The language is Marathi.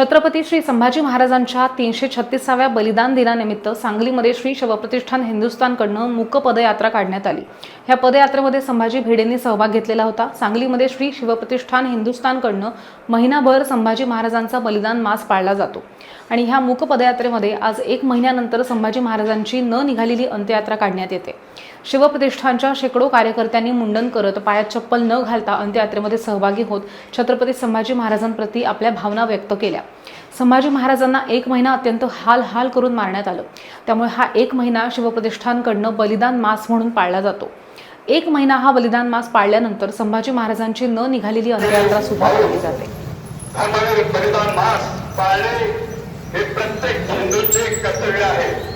छत्रपती श्री संभाजी महाराजांच्या 336व्या बलिदान दिनानिमित्त सांगलीमध्ये श्री शिवप्रतिष्ठान हिंदुस्थानकडून मूक पदयात्रा काढण्यात आली। ह्या पदयात्रेमध्ये संभाजी भिडेंनी सहभाग घेतलेला होता। सांगलीमध्ये श्री शिवप्रतिष्ठान हिंदुस्थानकडून महिनाभर संभाजी महाराजांचा बलिदान मास पाळला जातो आणि ह्या मूक पदयात्रेमध्ये आज 1 महिन्यानंतर संभाजी महाराजांची न निघालेली अंत्ययात्रा काढण्यात येते। शिवप्रतिष्ठानच्या शेकडो कार्यकर्त्यांनी मुंडन करत पायात चप्पल न घालता अंत्ययात्रेमध्ये सहभागी होत छत्रपती संभाजी महाराजांप्रती आपल्या भावना व्यक्त केल्या। संभाजी महाराजांना 1 महिना अत्यंत हाल करून मारण्यात आलं, त्यामुळे हा 1 महिना शिवप्रतिष्ठानकडून बलिदान मास म्हणून पाळला जातो। 1 महिना हा बलिदान मास पाळल्यानंतर संभाजी महाराजांची न निघालेली अंत्ययात्रा सुद्धा केली जाते। बलिदान मास पाळणे हे प्रत्येक हिंदूचे कर्तव्य आहे।